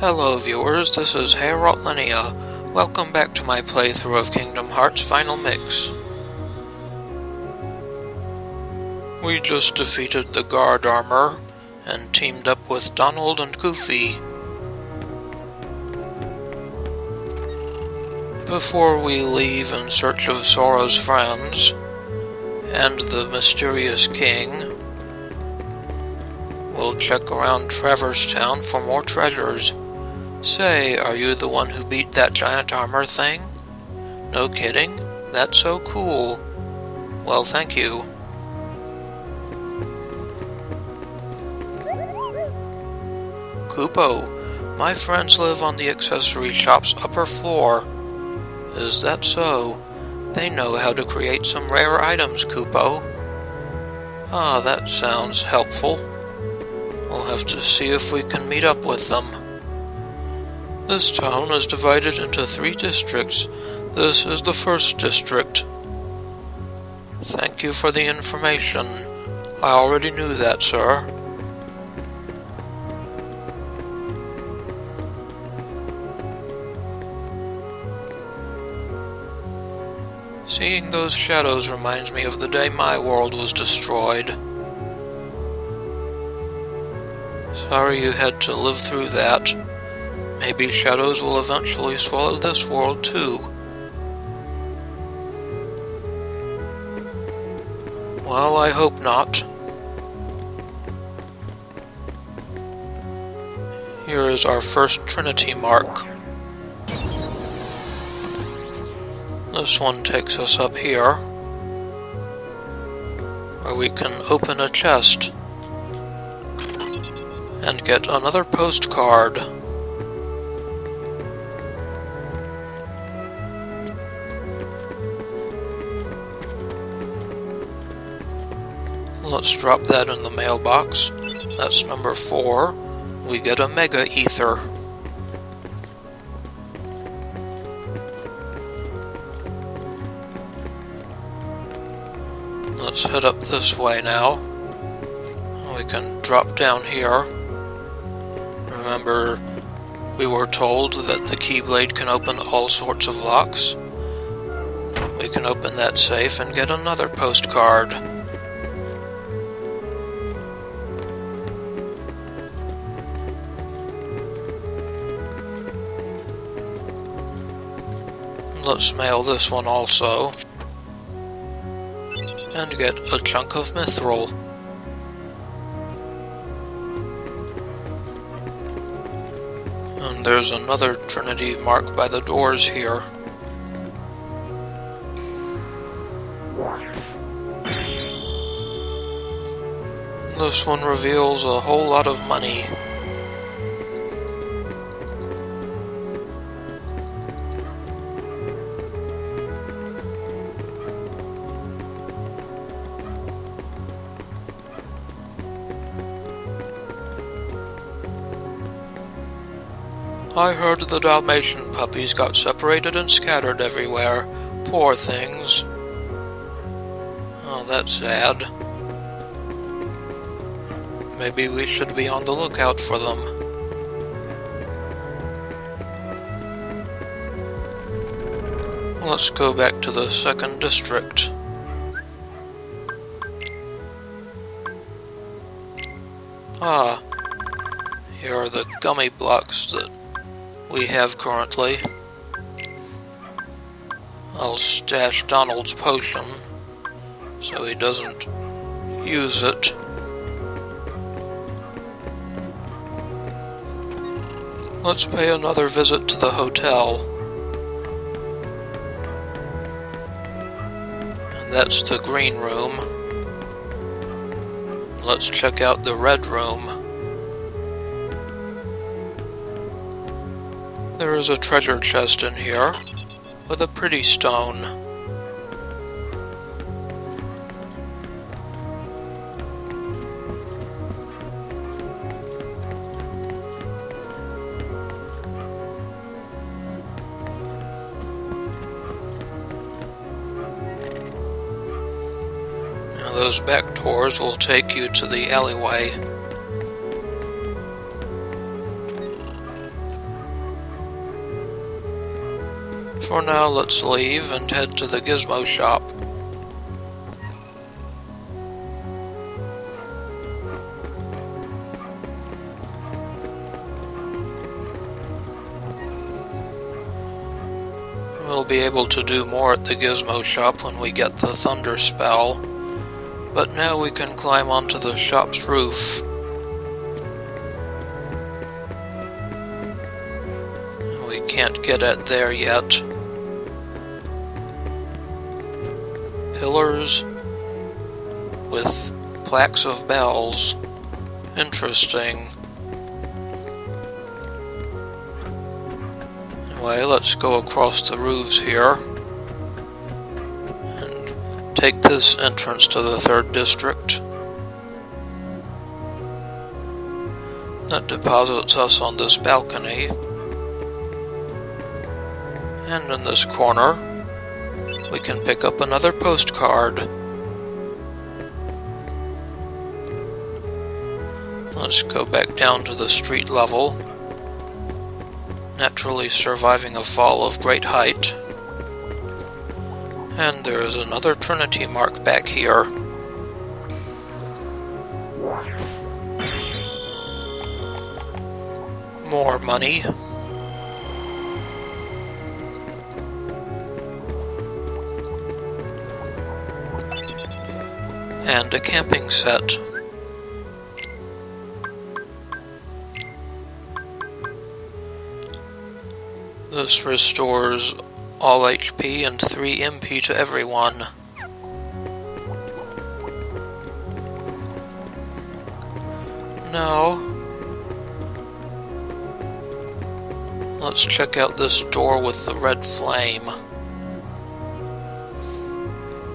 Hello viewers, this is Herald Linnea. Welcome back to my playthrough of Kingdom Hearts Final Mix. We just defeated the guard armor and teamed up with Donald and Goofy. Before we leave in search of Sora's friends and the mysterious king, we'll check around Traverse Town for more treasures. Say, are you the one who beat that giant armor thing? No kidding? That's so cool. Well, thank you. Koopo, my friends live on the accessory shop's upper floor. Is that so? They know how to create some rare items, Koopo. Ah, that sounds helpful. We'll have to see if we can meet up with them. This town is divided into 3 districts. This is the first district. Thank you for the information. I already knew that, sir. Seeing those shadows reminds me of the day my world was destroyed. Sorry you had to live through that. Maybe shadows will eventually swallow this world too. Well, I hope not. Here is our first Trinity Mark. This one takes us up here, where we can open a chest and get another postcard. Let's drop that in the mailbox. That's number 4. We get a Mega Ether. Let's head up this way now. We can drop down here. Remember, we were told that the Keyblade can open all sorts of locks. We can open that safe and get another postcard. Let's mail this one also. And get a chunk of Mythril. And there's another Trinity Mark by the doors here. This one reveals a whole lot of money. I heard the Dalmatian puppies got separated and scattered everywhere. Poor things. Oh, that's sad. Maybe we should be on the lookout for them. Let's go back to the second district. Ah, here are the gummy blocks that we have currently. I'll stash Donald's potion so he doesn't use it. Let's pay another visit to the hotel. And that's the green room. Let's check out the red room. There is a treasure chest in here, with a pretty stone. Now those back doors will take you to the alleyway. For now, let's leave and head to the Gizmo Shop. We'll be able to do more at the Gizmo Shop when we get the Thunder Spell, but now we can climb onto the shop's roof. We can't get it there yet. Pillars with plaques of bells. Interesting. Anyway, let's go across the roofs here and take this entrance to the 3rd district. That deposits us on this balcony. And in this corner, we can pick up another postcard. Let's go back down to the street level, naturally surviving a fall of great height. And there is another Trinity Mark back here. More money. And a camping set. This restores all HP and 3 MP to everyone. Now, let's check out this door with the red flame.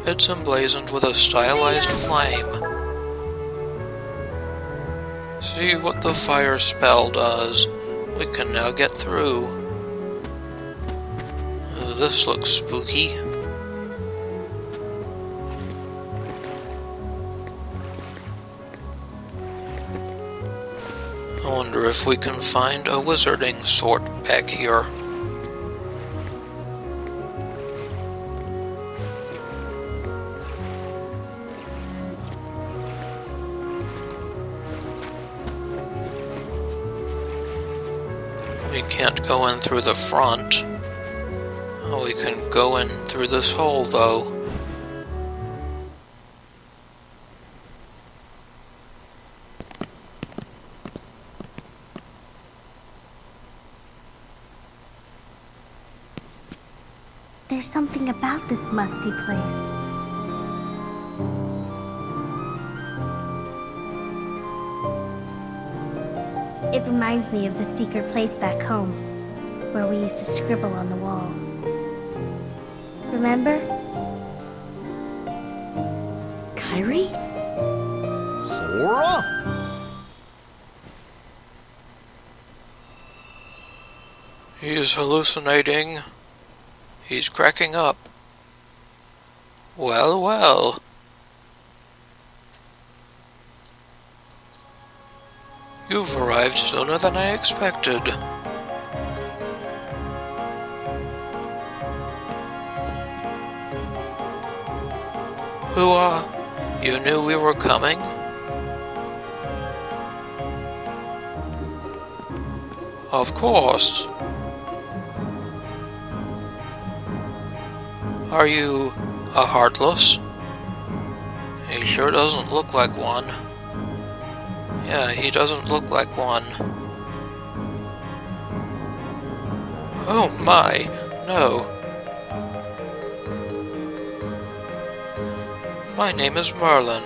It's emblazoned with a stylized flame. See what the fire spell does. We can now get through. This looks spooky. I wonder if we can find a wizarding sword back here. We can't go in through the front. Oh, we can go in through this hole, though. There's something about this musty place. It reminds me of the secret place back home, where we used to scribble on the walls. Remember? Kyrie? Sora? He's hallucinating. He's cracking up. Well, well. You've arrived sooner than I expected. You knew we were coming? Of course. Are you a Heartless? He sure doesn't look like one. Yeah, he doesn't look like one. Oh my, no. My name is Merlin.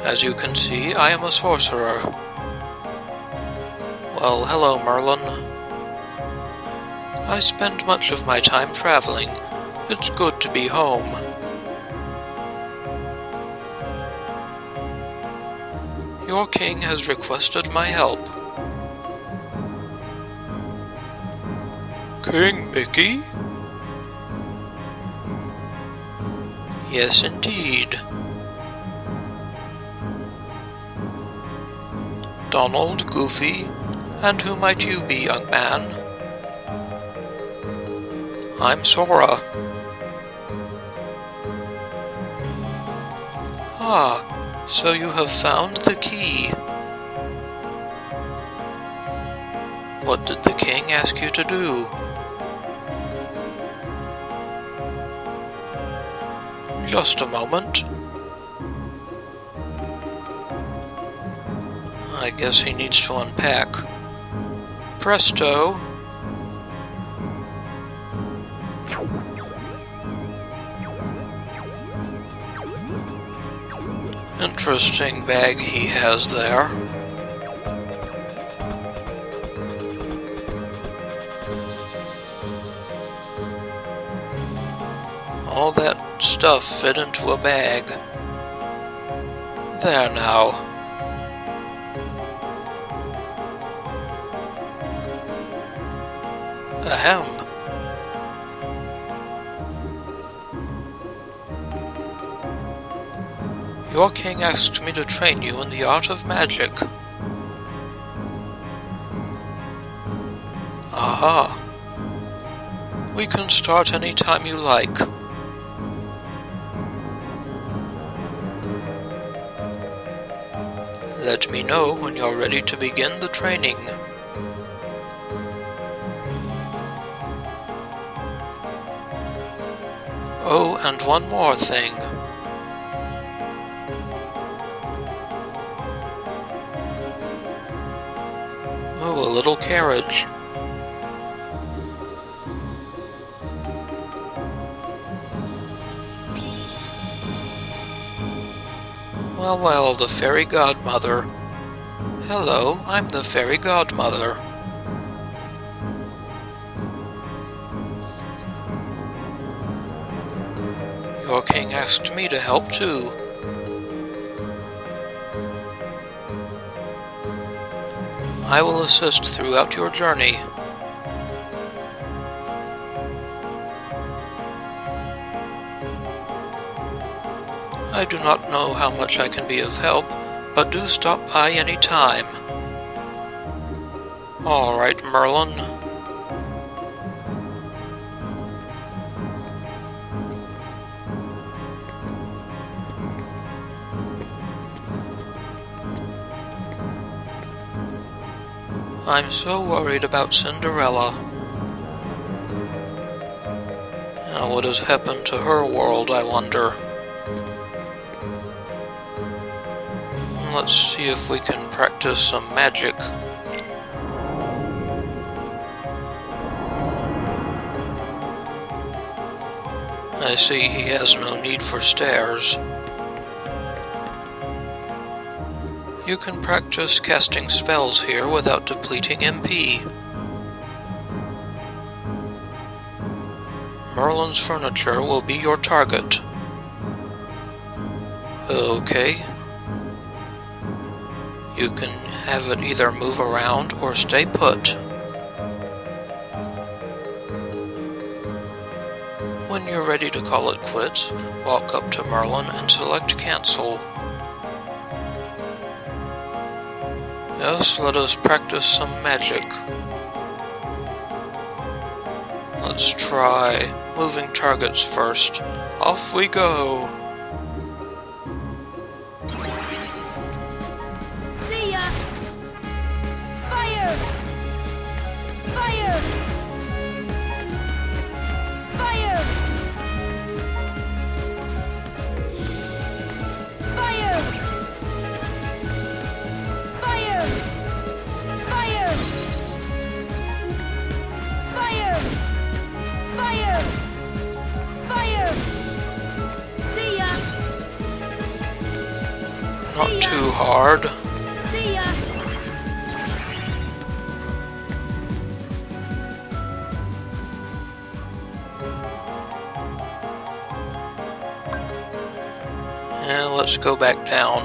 As you can see, I am a sorcerer. Well, hello, Merlin. I spend much of my time traveling. It's good to be home. Your king has requested my help. King Mickey? Yes, indeed. Donald, Goofy, and who might you be, young man? I'm Sora. Ah, so you have found the key. What did the king ask you to do? Just a moment. I guess he needs to unpack. Presto! Interesting bag he has there. All that stuff fit into a bag. There now. Ahem. Your king asked me to train you in the art of magic. Aha. We can start any time you like. Let me know when you're ready to begin the training. Oh, and one more thing. Oh, a little carriage. Well, the fairy godmother. Hello, I'm the fairy godmother. Your king asked me to help too. I will assist throughout your journey. I do not know how much I can be of help, but do stop by any time. All right, Merlin. I'm so worried about Cinderella. Now, what has happened to her world, I wonder? Let's see if we can practice some magic. I see he has no need for stairs. You can practice casting spells here without depleting MP. Merlin's furniture will be your target. Okay. You can have it either move around or stay put. When you're ready to call it quits, walk up to Merlin and select Cancel. Yes, let us practice some magic. Let's try moving targets first. Off we go! See ya! Fire! Fire! Fire! Fire! Fire! Fire! Fire! Fire! Fire! See ya! Not too hard. See ya! And let's go back down.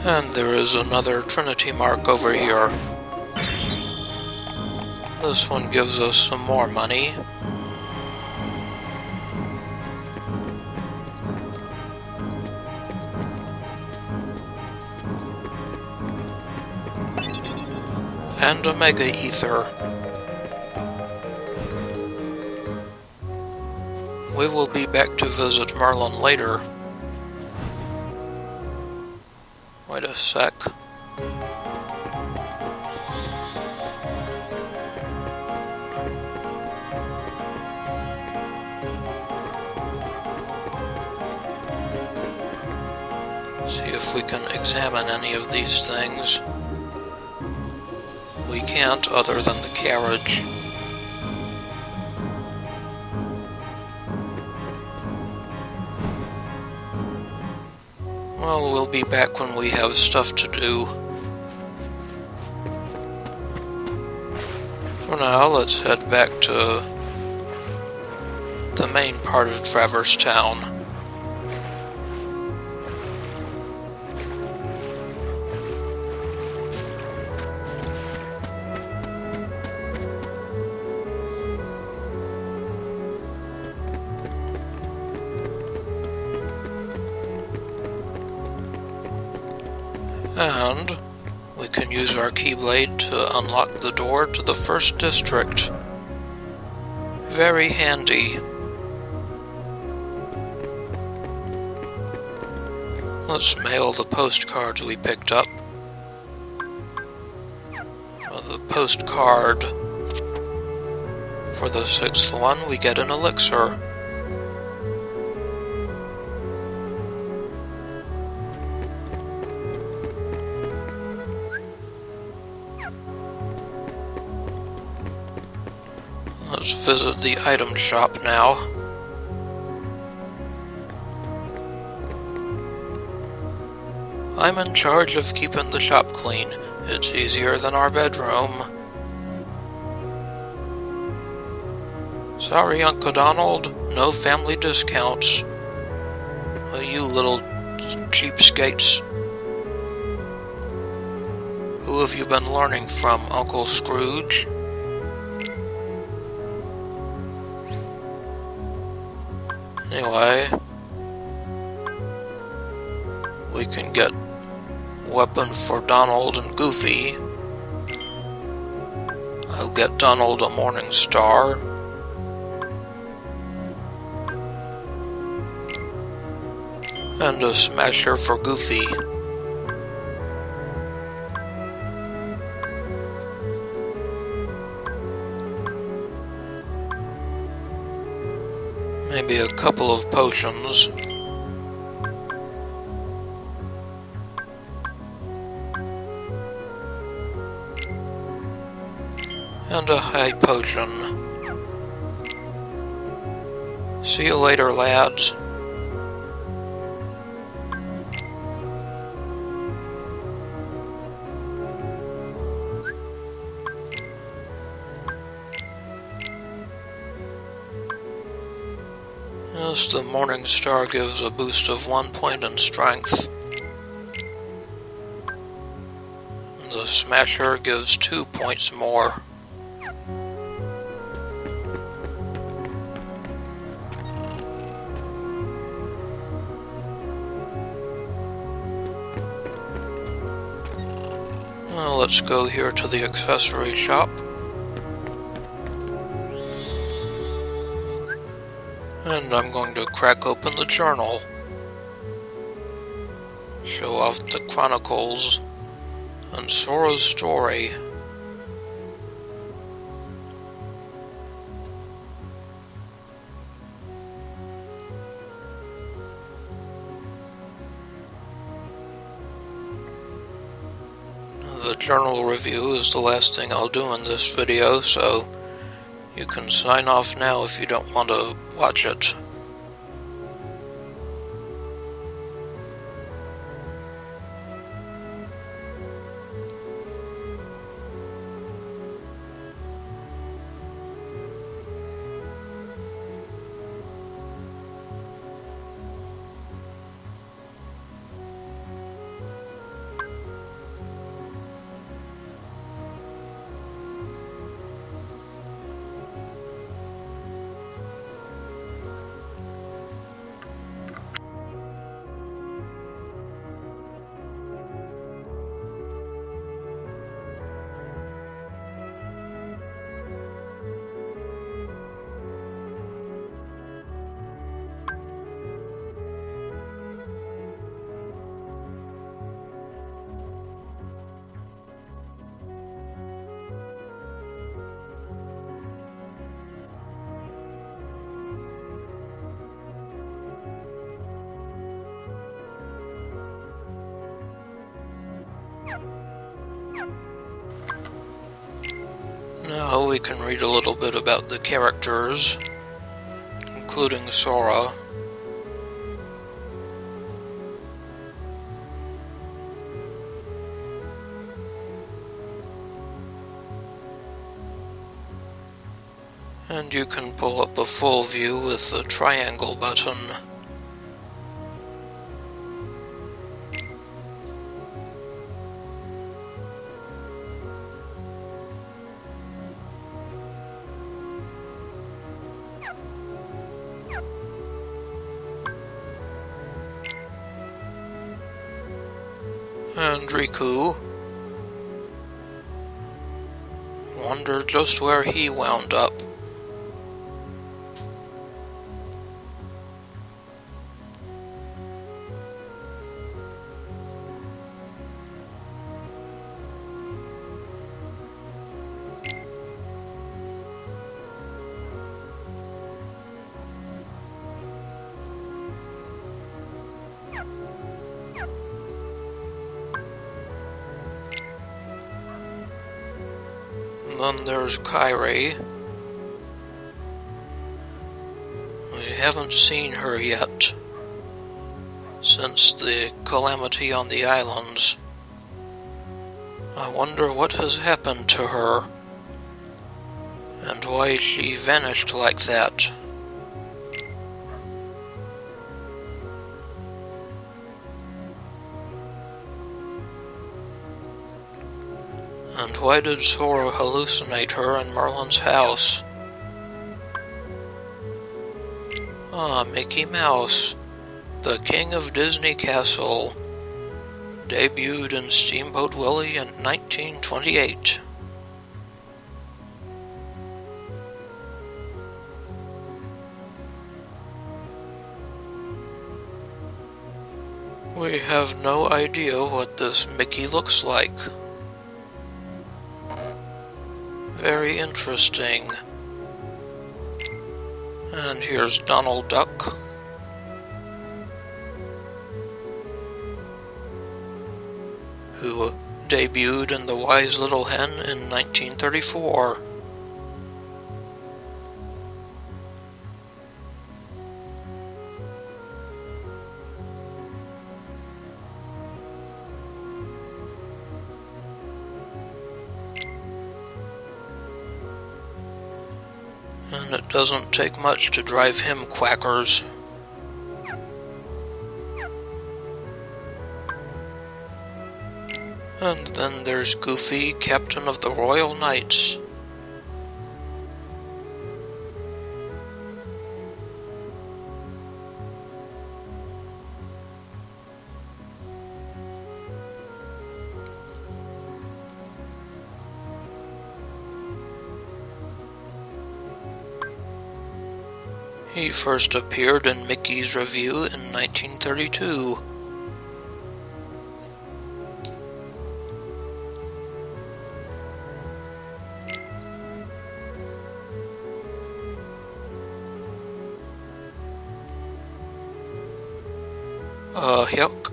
And there is another Trinity Mark over here. This one gives us some more money. and a Mega Ether. We will be back to visit Merlin later. Wait a sec. See if we can examine any of these things. We can't, other than the carriage. Well, we'll be back when we have stuff to do. For now, let's head back to the main part of Traverse Town. And we can use our Keyblade to unlock the door to the first district. Very handy. Let's mail the postcards we picked up. The postcard for the 6th one, we get an elixir. Let's visit the item shop now. I'm in charge of keeping the shop clean. It's easier than our bedroom. Sorry, Uncle Donald, no family discounts. Oh, you little cheapskates. Who have you been learning from, Uncle Scrooge? Anyway, we can get weapon for Donald and Goofy. I'll get Donald a Morning Star. And a Smasher for Goofy. Maybe a couple of potions. And a high potion. See you later, lads. Yes, the Morning Star gives a boost of 1 point in strength. The Smasher gives 2 points more. Well, let's go here to the accessory shop. And I'm going to crack open the journal. Show off the chronicles and Sora's story. The journal review is the last thing I'll do in this video, so you can sign off now if you don't want to watch it. Now we can read a little bit about the characters, including Sora. And you can pull up a full view with the triangle button. And Riku. Wonder just where he wound up. And then there's Kairi. We haven't seen her yet since the calamity on the islands. I wonder what has happened to her and why she vanished like that. And why did Sora hallucinate her in Merlin's house? Ah, Mickey Mouse, the King of Disney Castle, debuted in Steamboat Willie in 1928. We have no idea what this Mickey looks like. Very interesting. And here's Donald Duck. Who debuted in The Wise Little Hen in 1934. And it doesn't take much to drive him quackers. And then there's Goofy, Captain of the Royal Knights. He first appeared in Mickey's Revue in 1932. Yuck.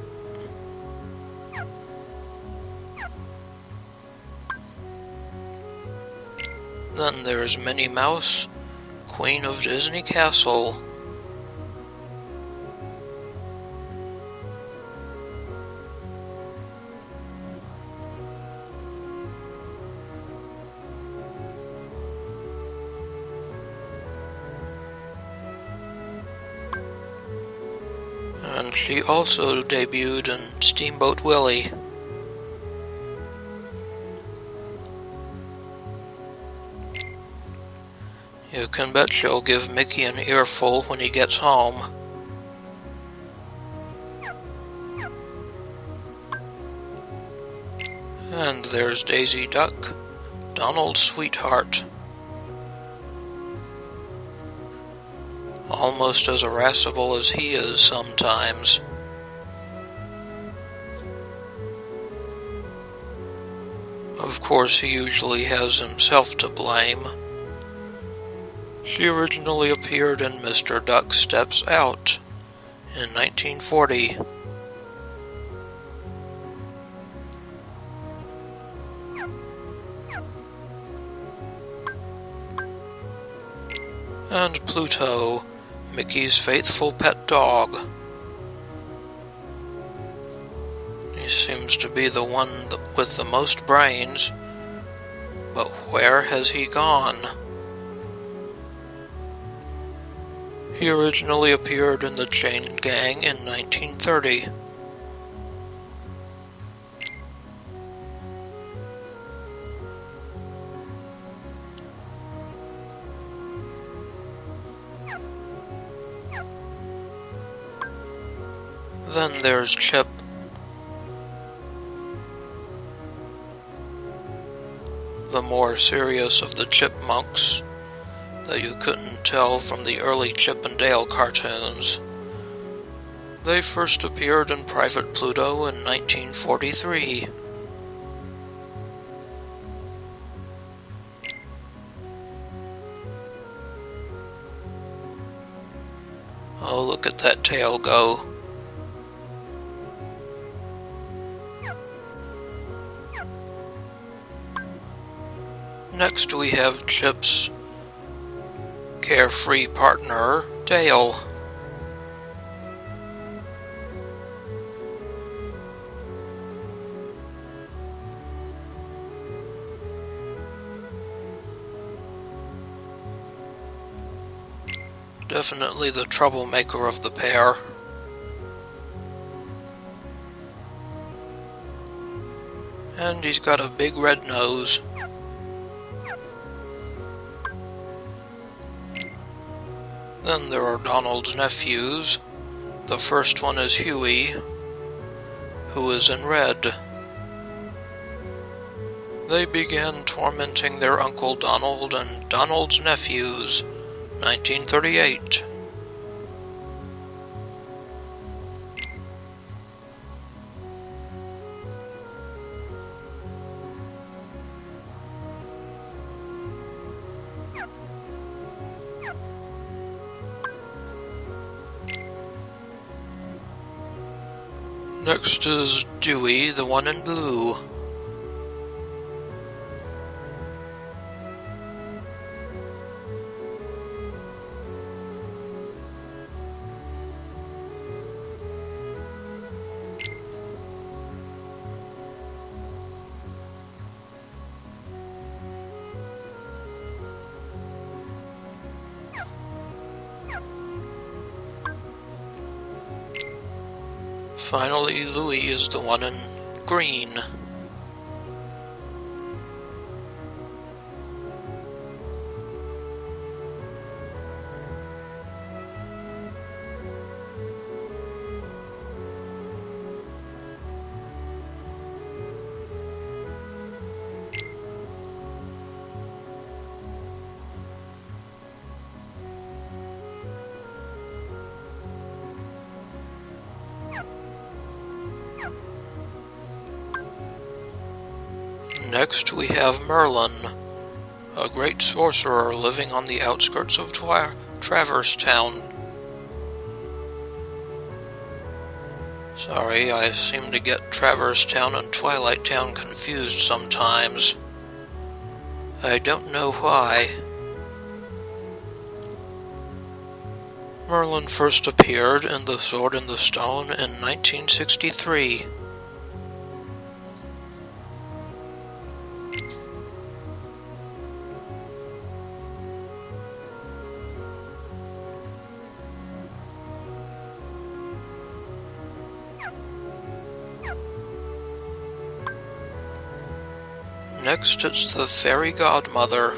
Then there's Minnie Mouse, Queen of Disney Castle. And she also debuted in Steamboat Willie. You can bet she'll give Mickey an earful when he gets home. And there's Daisy Duck, Donald's sweetheart. Almost as irascible as he is sometimes. Of course, he usually has himself to blame. She originally appeared in Mr. Duck Steps Out in 1940. And Pluto, Mickey's faithful pet dog. He seems to be the one with the most brains, but where has he gone? He originally appeared in the Chain Gang in 1930. Then there's Chip. The more serious of the chipmunks that you couldn't tell from the early Chip and Dale cartoons. They first appeared in Private Pluto in 1943. Oh, look at that tail go. Next we have Chip's carefree partner, Dale. Definitely the troublemaker of the pair. And he's got a big red nose. Then there are Donald's nephews. The first one is Huey, who is in red. They began tormenting their Uncle Donald and Donald's nephews, 1938. Next is Dewey, the one in blue. Finally, Louie is the one in green. Next we have Merlin, a great sorcerer living on the outskirts of Traverse Town. Sorry, I seem to get Traverse Town and Twilight Town confused sometimes. I don't know why. Merlin first appeared in The Sword in the Stone in 1963. Next, it's the Fairy Godmother.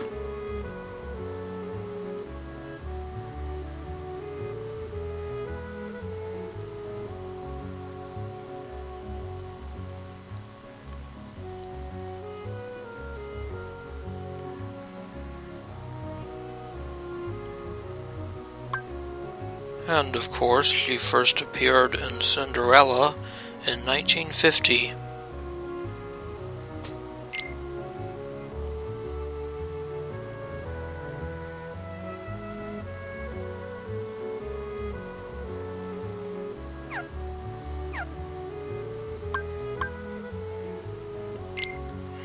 And of course, she first appeared in Cinderella in 1950.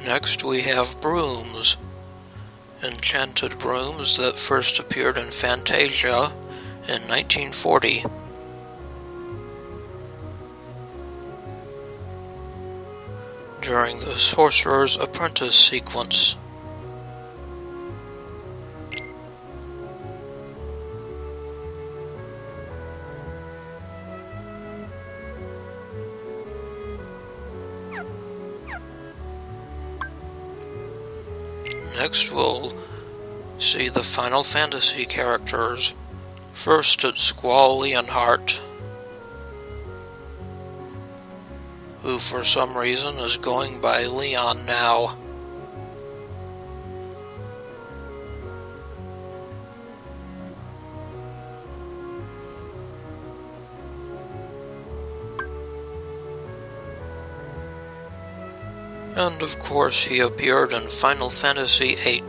Next we have Brooms, enchanted brooms that first appeared in Fantasia in 1940. During the Sorcerer's Apprentice sequence. Next we'll see the Final Fantasy characters. First it's Squall Leonhardt, who for some reason is going by Leon now. And of course he appeared in Final Fantasy VIII.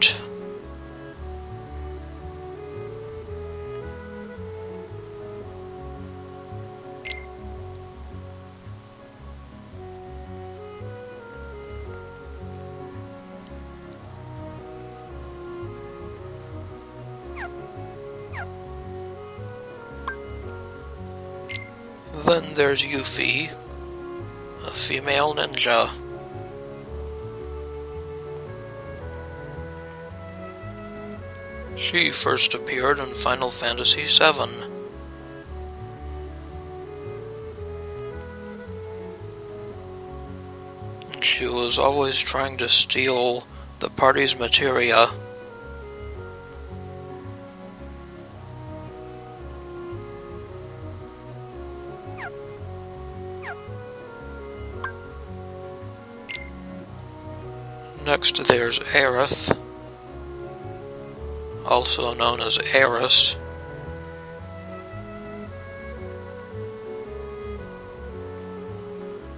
Then there's Yuffie, a female ninja. She first appeared in Final Fantasy VII. And she was always trying to steal the party's materia. Next there's Aerith, also known as Eris.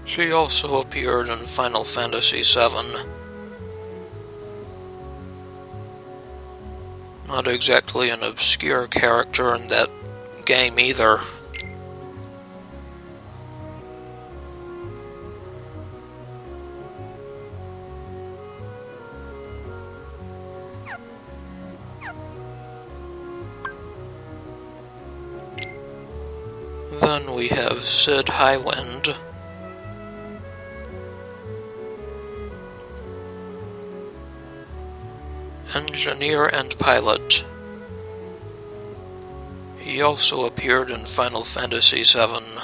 She also appeared in Final Fantasy VII. Not exactly an obscure character in that game either. Then we have Sid Highwind, engineer and pilot. He also appeared in Final Fantasy VII.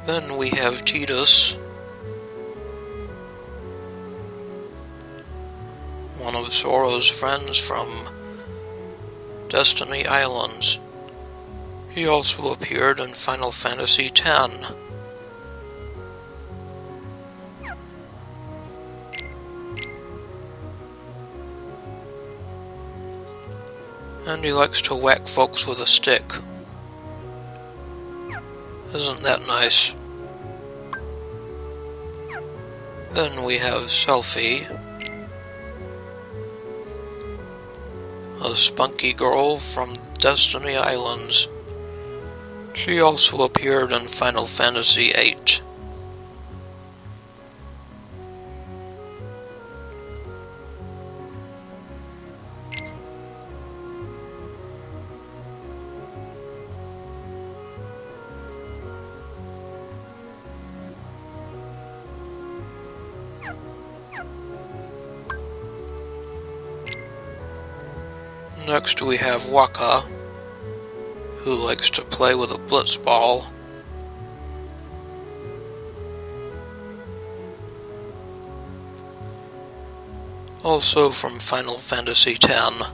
Then we have Tidus, one of Sora's friends from Destiny Islands. He also appeared in Final Fantasy X. And he likes to whack folks with a stick. Isn't that nice? Then we have Selphie, a spunky girl from Destiny Islands. She also appeared in Final Fantasy VIII. Next we have Wakka, who likes to play with a blitzball. Also from Final Fantasy X.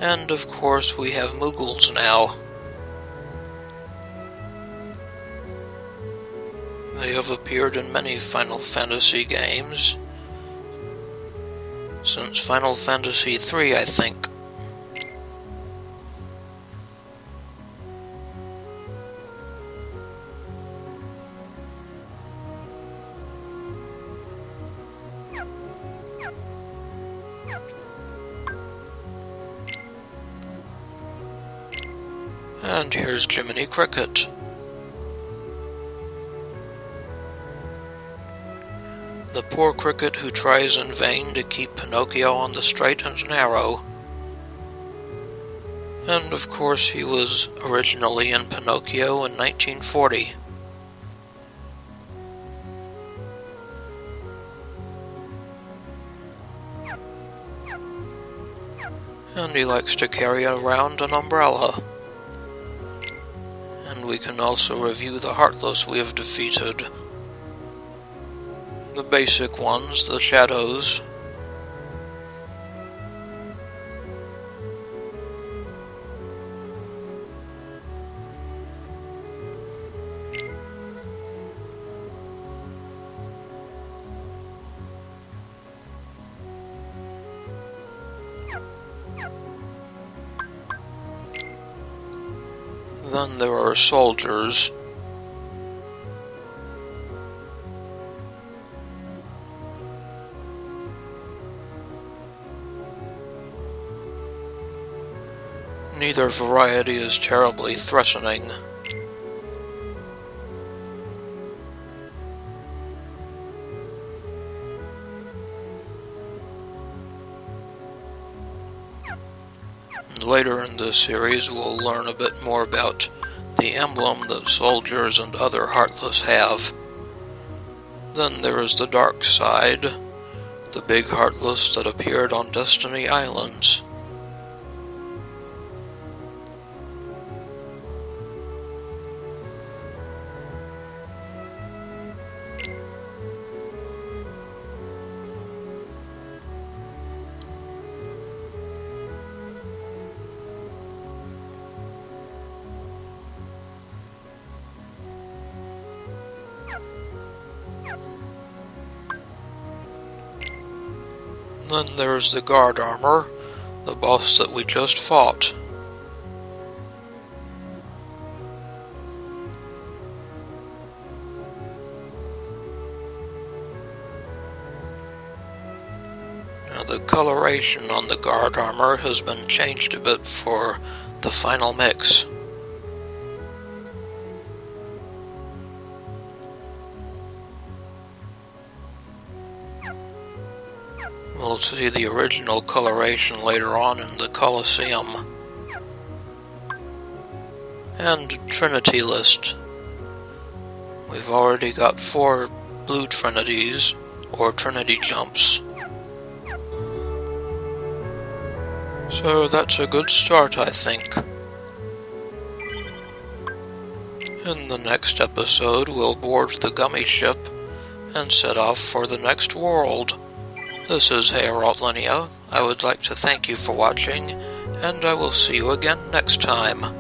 And of course we have Moogles now. They They have appeared in many Final Fantasy games. Since Final Fantasy III, I think. And here's Jiminy Cricket. The poor cricket who tries in vain to keep Pinocchio on the straight and narrow. And of course he was originally in Pinocchio in 1940. And he likes to carry around an umbrella. And we can also review the Heartless we have defeated. The basic ones, the shadows. Then there are soldiers. Neither variety is terribly threatening. Later in this series, we'll learn a bit more about the emblem that soldiers and other Heartless have. Then there is the dark side, the big Heartless that appeared on Destiny Islands. Then there's the guard armor, the boss that we just fought. Now the coloration on the guard armor has been changed a bit for the final mix. We'll see the original coloration later on in the Colosseum. And Trinity list. We've already got 4 Blue Trinities, or Trinity Jumps. So that's a good start, I think. In the next episode, we'll board the Gummi Ship and set off for the next world. This is Herald Linnea. I would like to thank you for watching, and I will see you again next time.